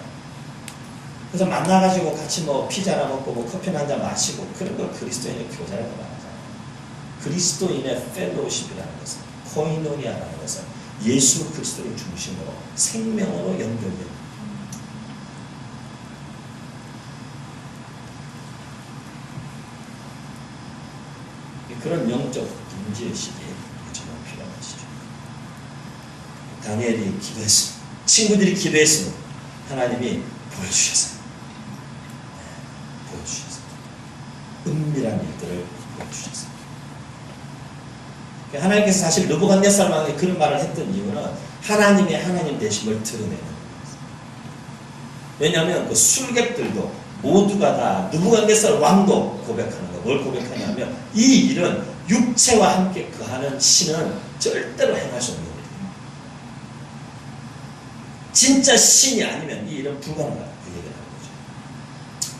그래서 만나가지고 같이 뭐 피자나 먹고 뭐 커피나 한잔 마시고, 그런 걸 그리스도인의 교제라고 말하잖아요. 그리스도인의 펠로우십이라는 것은, 코이노니아라는 것은 예수 그리스도를 중심으로 생명으로 연결됩니다. 그런 영적 동지의 시기에 정말 필요한 것이죠. 다니엘이 기도했습니다. 친구들이 기도했습니다. 하나님이 보여주셨어요. 보여주셨어요. 은밀한 일들을 보여주셨어요. 하나님께서 사실 느부갓네살에게 그런 말을 했던 이유는 하나님의 하나님 되심을 드러내는 거예요. 왜냐하면 그 술객들도 모두가 다 느부갓네살 왕도 고백하는 거. 뭘 고백하냐면 이 일은 육체와 함께 거하는 신은 절대로 행할 수 없는 일이에요. 진짜 신이 아니면 이 일은 불가능하다. 그 얘기를 하는 거죠.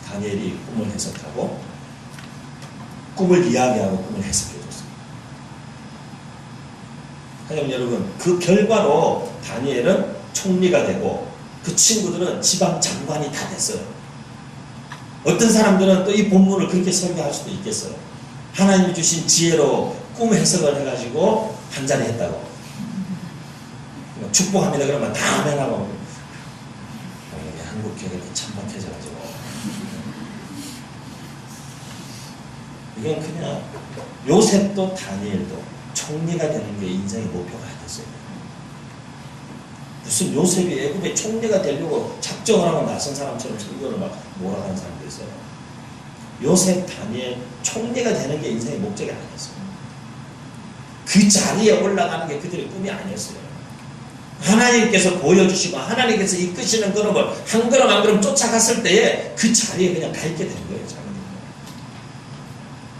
다니엘이 꿈을 해석하고 꿈을 이야기하고 꿈을 해석해 줬어요. 하지만 여러분, 그 결과로 다니엘은 총리가 되고 그 친구들은 지방 장관이 다 됐어요. 어떤 사람들은 또 이 본문을 그렇게 설명할 수도 있겠어요. 하나님이 주신 지혜로 꿈 해석을 해가지고 한잔 했다고. 축복합니다. 그러면 다 아멘하고. 한국 교회가 천박해져가지고. 이건 그냥 요셉도 다니엘도 총리가 되는 게 인생의 목표가 아니었어요. 무슨 요셉이 애굽의 총리가 되려고 작정을 하고 나선 사람처럼 설교를 막 몰아가는 사람도 있어요. 요셉, 다니엘 총리가 되는 게 인생의 목적이 아니었어요. 그 자리에 올라가는 게 그들의 꿈이 아니었어요. 하나님께서 보여주시고 하나님께서 이끄시는 걸음을 한 걸음 한 걸음 쫓아갔을 때에 그 자리에 그냥 가 있게 된 거예요.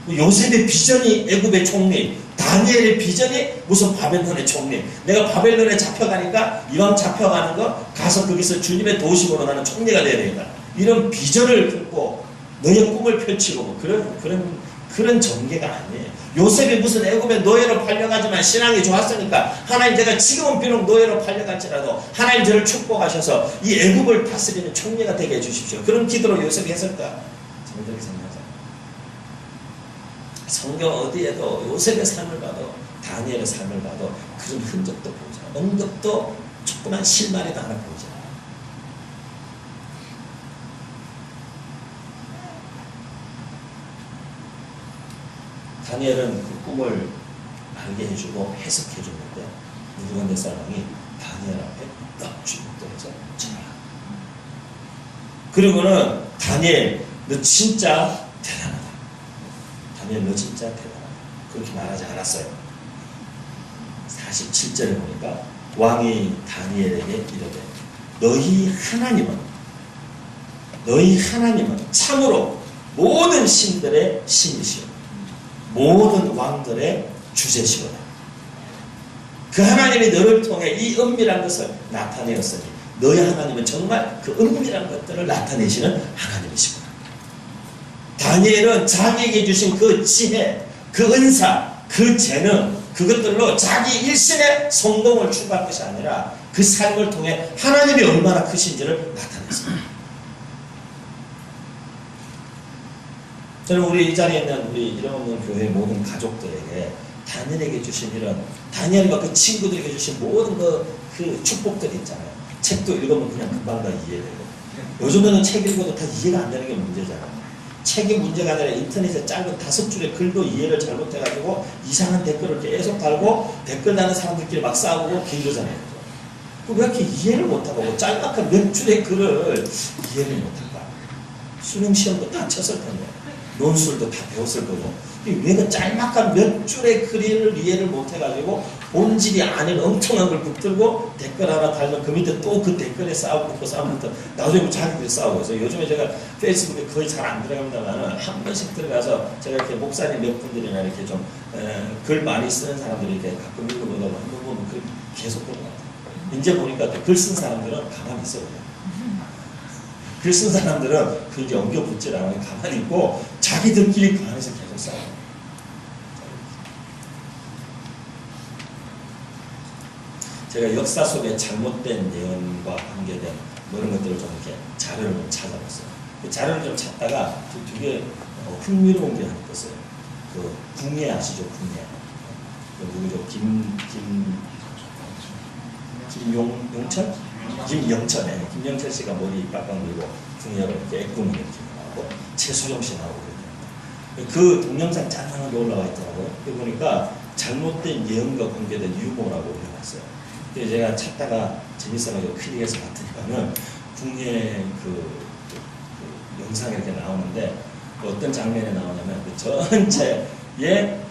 요셉의 비전이 애굽의 총리, 다니엘의 비전이 무슨 바벨론의 총리. 내가 바벨론에 잡혀가니까 이왕 잡혀가는 거 가서 거기서 주님의 도심으로 나는 총리가 되어야 되겠다. 이런 비전을 품고 너의 꿈을 펼치고 그런 그런 전개가 아니에요. 요셉이 무슨 애굽에 노예로 팔려가지만 신앙이 좋았으니까 하나님 제가 지금은 비록 노예로 팔려갈지라도 하나님 저를 축복하셔서 이 애굽을 다스리는 총리가 되게 해주십시오. 그런 기도로 요셉이 했을까? 정적이 생각하자. 성경 어디에도 요셉의 삶을 봐도 다니엘의 삶을 봐도 그런 흔적도 보지 않아요. 언급도 조그만 실마리도 하나 보지 않아요. 다니엘은 그 꿈을 알게 해주고 해석해 줬는데 느부갓네살왕이 다니엘 앞에 딱 주눅들어서 절하. 그리고는 다니엘 너 진짜 대단하다. 다니엘 너 진짜 대단하다. 그렇게 말하지 않았어요. 47절에 보니까 왕이 다니엘에게 이르되 너희 하나님은 참으로 모든 신들의 신이시오. 모든 왕들의 주제시로다. 그 하나님이 너를 통해 이 은밀한 것을 나타내었으니 너희 하나님은 정말 그 은밀한 것들을 나타내시는 하나님이시구나. 다니엘은 자기에게 주신 그 지혜, 그 은사, 그 재능, 그것들로 자기 일신의 성공을 추구할 것이 아니라 그 삶을 통해 하나님이 얼마나 크신지를 나타냈습니다. 저는 우리 이 자리에 있는 우리 이름 없는 교회 모든 가족들에게 다니엘에게 주신 이런 다니엘과 그 친구들에게 주신 모든 그 축복들이 있잖아요. 책도 읽으면 그냥 금방 다 이해되고 요즘에는 책 읽어도 다 이해가 안 되는 게 문제잖아요. 책이 문제가 아니라 인터넷에 짧은 5줄의 글도 이해를 잘못해가지고 이상한 댓글을 계속 달고 댓글 다는 사람들끼리 막 싸우고 이러잖아요. 왜 이렇게 이해를 못하고 짤막한 몇 줄의 글을 이해를 못할까? 수능시험도 다 쳤을 텐데 논술도 다 배웠을 거고 왜 그 짤막한 몇 줄의 글을 이해를 못해가지고 본질이 아닌 엉뚱한 걸 붙들고 댓글 하나 달면 그 밑에 또 그 댓글에 싸우고 싸우면서 나중에 자기들이 싸우고 있어요. 요즘에 제가 페이스북에 거의 잘 안 들어갑니다만 한 번씩 들어가서 제가 이렇게 목사님 몇 분들이나 이렇게 좀 글 많이 쓰는 사람들이 이렇게 가끔 읽어보다가 한 번 보면 글 계속 보는 것 같아요. 이제 보니까 글 쓴 사람들은 가만히 있어요. 글 쓴 사람들은 그 이제 엉겨 붙질 않아요. 가만히 있고 자기들끼리 그 안에서 계속 싸워요. 제가 역사 속에 잘못된 예언과 관계된 그런 것들을 좀 이렇게 자료를 좀 찾아봤어요. 그 자료를 좀 찾다가 되게 흥미로운 게 하나 있었어요. 그 궁예 아시죠? 궁예. 누구죠? 김영철? 김영철. 김영철 씨가 머리 빡빡 밀고 궁예로 이렇게 애꾸는 이렇게 나오고 최수정 씨 나오고 그랬어요. 그 동영상 짤막하게 올라와 있더라고요. 그거 보니까 잘못된 예언과 관계된 유머라고 올려놨어요. 그래서 제가 찾다가 재밌어가지고 클릭해서 봤더니까는 궁예 그 영상이 이렇게 나오는데 어떤 장면에 나오냐면 그 전체에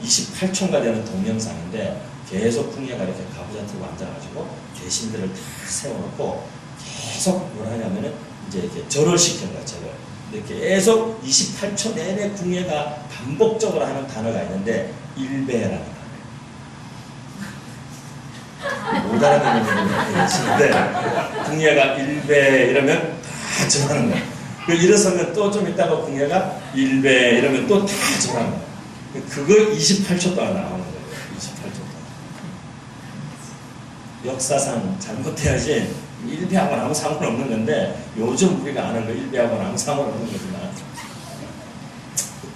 28초가 되는 동영상인데 계속 궁예가 이렇게 가부좌트고 앉아가지고 대신들을 다 세워놓고 계속 뭐라 하냐면은 이제 이렇게 절을 시키는 거야, 절을. 근데 계속 28초 내내 궁예가 반복적으로 하는 단어가 있는데 일배라는 단어. 못 알아듣는 분이 궁예가 일배 이러면 다 절하는 거야. 그 일어서면 또 좀 있다가 궁예가 일배 이러면 또 다 절하는 거야. 그거 28초 동안 나오는 거예요. 28초 동안. 역사상 잘못해야지 일배하고는 아무 상관없는 건데 요즘 우리가 아는 거 일배하고는 아무 상관없는 거지만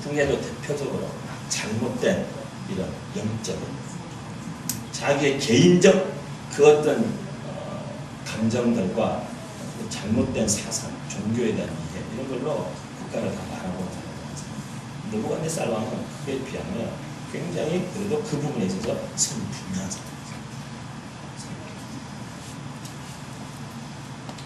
궁예도 대표적으로 잘못된 이런 영적인 자기의 개인적 그 어떤 감정들과 잘못된 사상, 종교에 대한 이해 이런 걸로 국가를 다 바라보는 사람입니다. 느부갓네살 왕은 그에 비하면 굉장히 그래도 그 부분에 있어서 선분명한 사람입니다.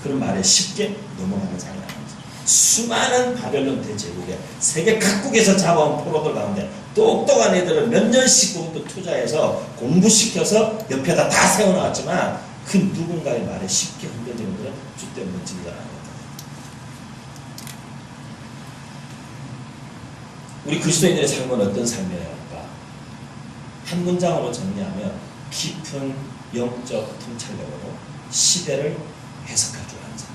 그런 말에 쉽게 넘어가는 사람이 아닙니다. 수많은 바벨론 대제국에 세계 각국에서 잡아온 포로들 가운데 똑똑한 애들을 몇 년씩 그것도 투자해서 공부시켜서 옆에다 다 세워놨지만 그 누군가의 말에 쉽게 흔들리는 것은 주때 멋지지가 않습니다. 우리 그리스도인들의 삶은 어떤 삶이어야 할까? 한 문장으로 정리하면 깊은 영적 통찰력으로 시대를 해석할 줄 아는 삶.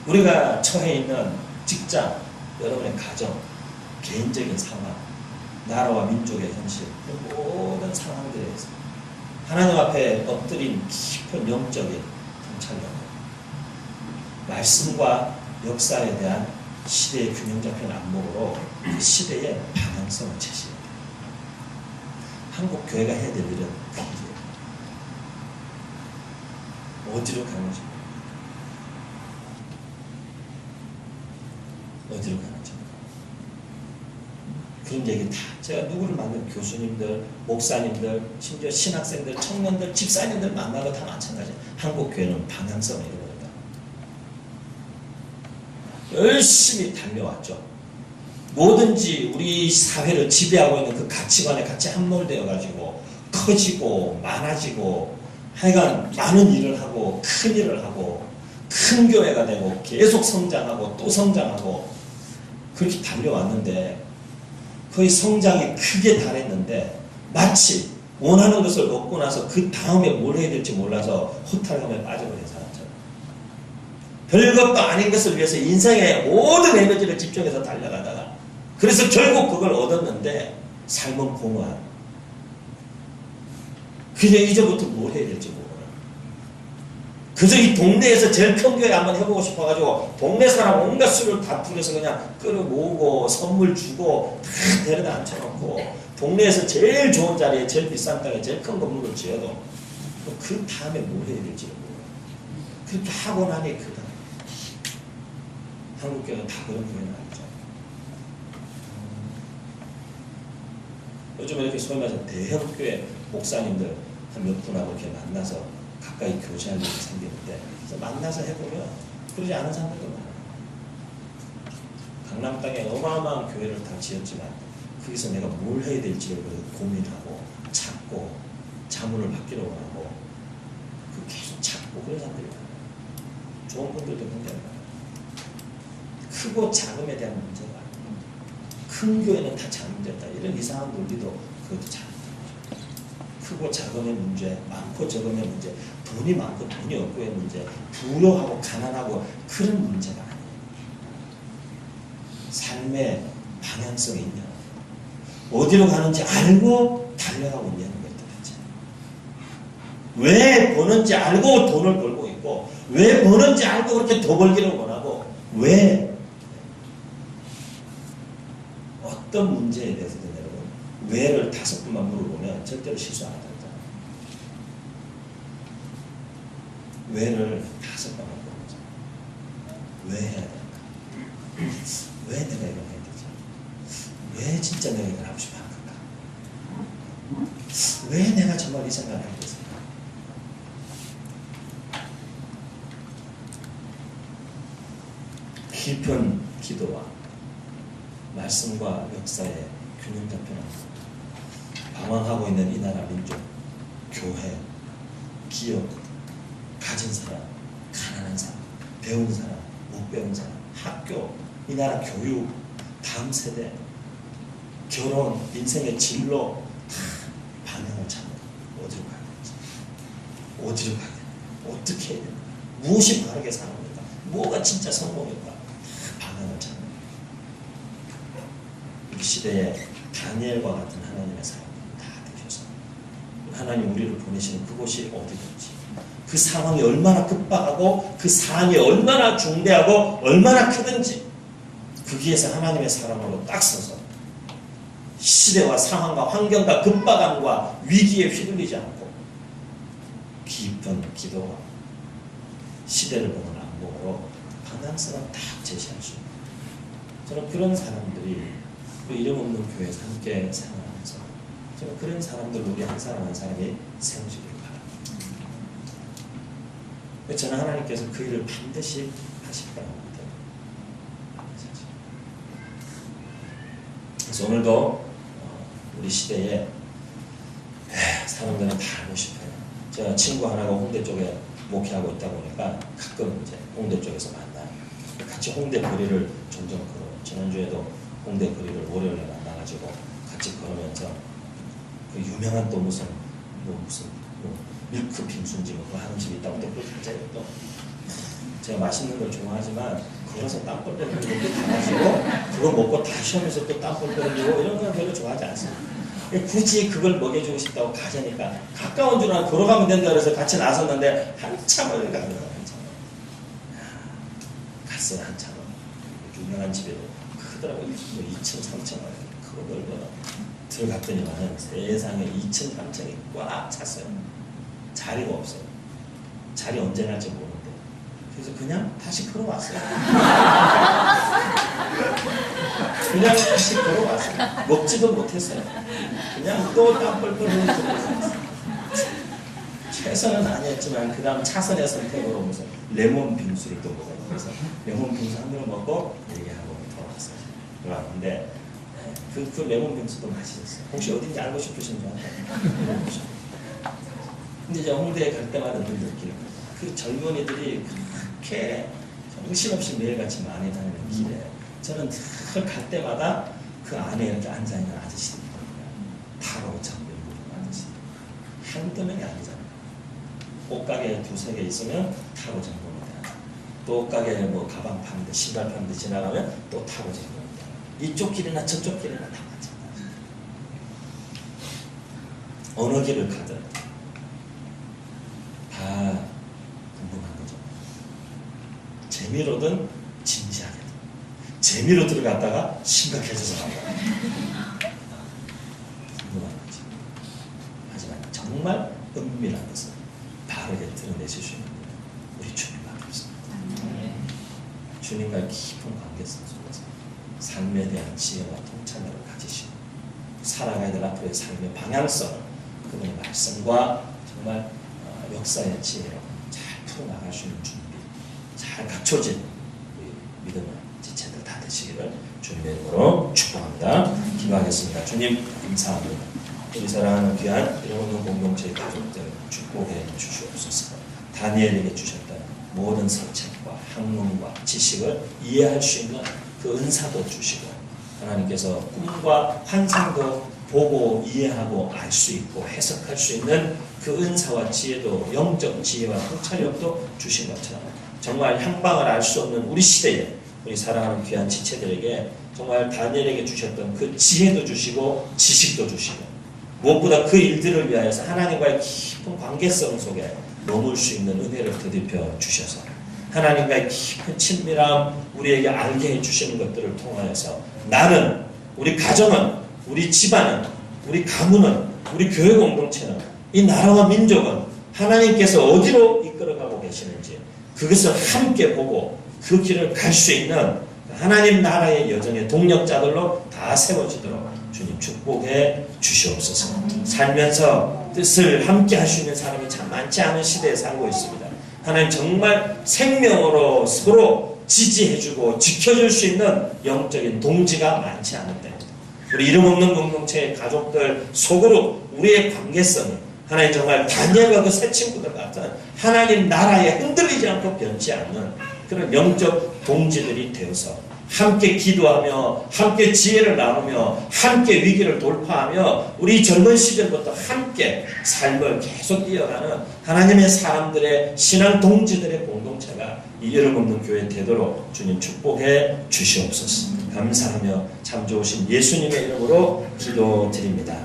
우리가 처해 있는 직장, 여러분의 가정, 개인적인 상황, 나라와 민족의 현실, 그 모든 상황들에서 하나님 앞에 엎드린 깊은 영적인 통찰력, 말씀과 역사에 대한 시대의 균형 잡힌 안목으로 그 시대의 방향성을 제시해요. 한국 교회가 해야 될 일은 그 일이에요. 어디로 가는지, 어디로 가는지. 그런 얘기 다 제가 누구를 만든 교수님들, 목사님들, 심지어 신학생들, 청년들, 집사님들 만나도 다 마찬가지예요. 한국 교회는 방향성을 잃어버렸다. 열심히 달려왔죠. 뭐든지 우리 사회를 지배하고 있는 그 가치관에 같이 함몰되어 가지고 커지고 많아지고 하여간 많은 일을 하고 큰 일을 하고 큰 교회가 되고 계속 성장하고 또 성장하고 그렇게 달려왔는데 거의 성장이 크게 달했는데 마치 원하는 것을 얻고 나서 그 다음에 뭘 해야 될지 몰라서 호탈감에 빠져버린 사람처럼 별것도 아닌 것을 위해서 인생의 모든 에너지를 집중해서 달려가다가 그래서 결국 그걸 얻었는데 삶은 공허한 그냥 이제부터 뭘 해야 될지 모르는 그저 이 동네에서 제일 큰 교회 한번 해보고 싶어가지고 동네 사람 온갖 수를 다 풀려서 그냥 끌어모으고 선물 주고 다 데려다 앉혀놓고 동네에서 제일 좋은 자리에 제일 비싼 땅에 제일 큰 건물을 지어도 그 다음에 뭘 해야 될지를 몰라요. 그렇게 하고 나니 그 다음에 한국교회는 다 그런 교회는 아니죠. 요즘에 이렇게 소위 말해서 대형교회 목사님들 한 몇 분하고 이렇게 만나서 가까이 교제할 일이 생기는데 그래서 만나서 해보면 그러지 않은 사람들도 많아요. 강남 땅에 어마어마한 교회를 다 지었지만 거기서 내가 뭘 해야 될지를 고민하고 찾고 자문을 받기로 하고 그 계속 찾고 그런 사람들이 많아요. 좋은 분들도 굉장히 많아요. 크고 작음에 대한 문제가 큰 교회는 다 잘못됐다 이런 이상한 논리도 그것도 잘못된 거죠. 크고 작음의 문제, 많고 적음의 문제, 돈이 많고 돈이 없고의 문제, 부유하고 가난하고 그런 문제가 아니에요. 삶의 방향성이 있냐, 어디로 가는지 알고 달려가고 있냐는 걸 뜻하죠. 왜 버는지 알고 돈을 벌고 있고, 왜 버는지 알고 그렇게 더 벌기를 원하고, 왜 어떤 문제에 대해서도 여러분 왜를 5번만 물어보면 절대로 실수 안 한다. 왜를 5번만 물어보자. 왜 해야 될까? 왜 내가 이걸 해야 되지? 왜 진짜 내가 이걸 하고 싶어 할까? 왜 내가 정말 이 생각을 하게 됐을까? 깊은 기도와 말씀과 역사의 균형 잡힌 방황하고 있는 이 나라 민족, 교회, 기업, 가진 사람, 가난한 사람, 배운 사람, 못 배운 사람, 학교, 이 나라 교육, 다음 세대, 결혼, 인생의 진로 다 방향을 찾는 어디로 가야 되는지, 어디로 가야 되는지, 어떻게 해야 되는지, 무엇이 바르게 사는 건가, 뭐가 진짜 성공일까, 다 방향을 찾는 이 시대에 다니엘과 같은 하나님의 사람을 다 되셔서 하나님 우리를 보내시는 그곳이 어디든지 그 상황이 얼마나 급박하고 그 사안이 얼마나 중대하고 얼마나 크든지 거기에서 하나님의 사람으로 딱 서서 시대와 상황과 환경과 급박함과 위기에 휘둘리지 않고 깊은 기도와 시대를 보는 안목으로 방향성을 딱 제시할 수 있는 저는 그런 사람들이 그 이름 없는 교회에서 함께 생활하면서 저는 그런 사람들 우리 한 사람 한 사람이 세우시기를 바랍니다. 저는 하나님께서 그 일을 반드시 하실 거라고 믿어요. 그래서 오늘도 우리 시대에 사람들은 다 알고 싶어요. 제가 친구 하나가 홍대 쪽에 목회하고 있다 보니까 가끔 이제 홍대 쪽에서 만나요. 같이 홍대 거리를 종종 걸어요. 지난주에도 홍대 거리를 월요일에 만나가지고 같이 걸으면서 그 유명한 또 무슨 밀크 빙수인지 뭐 하는 집이 있다고 또 그걸 갑자기 또 제가 맛있는 걸 좋아하지만 걸어서 땀뻘 흘리는 것도 다 마시고 그거 먹고 다시 오면서 또 땀뻘 흘리고 이런 건 별로 좋아하지 않습니다. 굳이 그걸 먹여주고 싶다고 가자니까 가까운 줄 알고 걸어가면 된다 그래서 같이 나섰는데 한참을 가는 거예요. 갔어요. 한참을. 유명한 집에 크더라고요. 2층, 3층 크고 넓어. 들어갔더니만 세상에 2층, 3층이 꽉 찼어요. 자리가 없어요. 자리 언제 날지 모르는데. 그래서 그냥 다시 걸어왔어요. 그냥 다시 걸어왔어요. 먹지도 못했어요. 그냥 또 땀 뻘뻘 흘리고 최선은 아니었지만 그 다음 차선의 선택으로 오면서 레몬 빙수를 또 먹어요. 그래서 레몬 빙수 한 그릇 먹고 얘기하고 돌아왔어요. 돌아왔는데 그 레몬 빙수도 맛있었어요. 혹시 어딘지 알고 싶으신지 한번 근데 이제 홍대에 갈 때마다 늘 느끼는 그 젊은이들이 그렇게 정신없이 매일같이 많이 다니는 길에 저는 늘 갈 때마다 그 안에 이렇게 앉아있는 아저씨들이 바로 정면 보는 아저씨 한두 명이 아니잖아요. 옷가게 두세 개 있으면 타고 정문입니다. 또 옷가게 뭐 가방 파는데 신발 파는데 지나가면 또 타고 정문입니다. 이쪽 길이나 저쪽 길이나 다 마찬가지예요. 어느 길을 가든 다 궁금한 거죠. 재미로든 진지하게든 재미로 들어갔다가 심각해져서 나와요. 궁금한 거죠. 하지만 정말 은밀한 것은 바르게 드러내실 수 있는 우리 주님밖에 없습니다. 주님과 깊은 관계성 속에서 삶에 대한 지혜와 통찰력을 가지시고 살아가야 될 앞으로의 삶의 방향성을 그분의 말씀과 정말 역사의 지혜로 잘 풀어나갈 수 있는 준비, 잘 갖춰진 믿음의 지체들 다 되시기를 주님의 이름으로 축복합니다. 기도하겠습니다. 주님 감사합니다. 우리 사랑하는 귀한 이런 공동체의 가족들 축복해 주시옵소서. 다니엘에게 주셨던 모든 서책과 학문과 지식을 이해할 수 있는 그 은사도 주시고 하나님께서 꿈과 환상도 보고 이해하고 알 수 있고 해석할 수 있는 그 은사와 지혜도 영적 지혜와 통찰력도 주신 것처럼 정말 향방을 알 수 없는 우리 시대에 우리 사랑하는 귀한 지체들에게 정말 다니엘에게 주셨던 그 지혜도 주시고 지식도 주시고 무엇보다 그 일들을 위하여서 하나님과의 깊은 관계성 속에 머물 수 있는 은혜를 더딥혀 주셔서 하나님과의 깊은 친밀함 우리에게 알게 해주시는 것들을 통하여서 나는, 우리 가정은, 우리 집안은, 우리 가문은, 우리 교회 공동체는, 이 나라와 민족은 하나님께서 어디로 이끌어가고 계시는지 그것을 함께 보고 그 길을 갈 수 있는 하나님 나라의 여정의 동력자들로 다 세워지도록 주님 축복해 주시옵소서. 살면서 뜻을 함께 할 수 있는 사람이 참 많지 않은 시대에 살고 있습니다. 하나님 정말 생명으로 서로 지지해주고 지켜줄 수 있는 영적인 동지가 많지 않은데 우리 이름 없는 공동체의 가족들 속으로 우리의 관계성이 하나님 정말 다니엘과 그 새 친구들 같은 하나님 나라에 흔들리지 않고 변치 않는 그런 영적 동지들이 되어서 함께 기도하며 함께 지혜를 나누며 함께 위기를 돌파하며 우리 젊은 시절부터 함께 삶을 계속 이어가는 하나님의 사람들의 신앙 동지들의 공동체가 이 이름 없는 교회 되도록 주님 축복해 주시옵소서. 감사하며 참 좋으신 예수님의 이름으로 기도드립니다.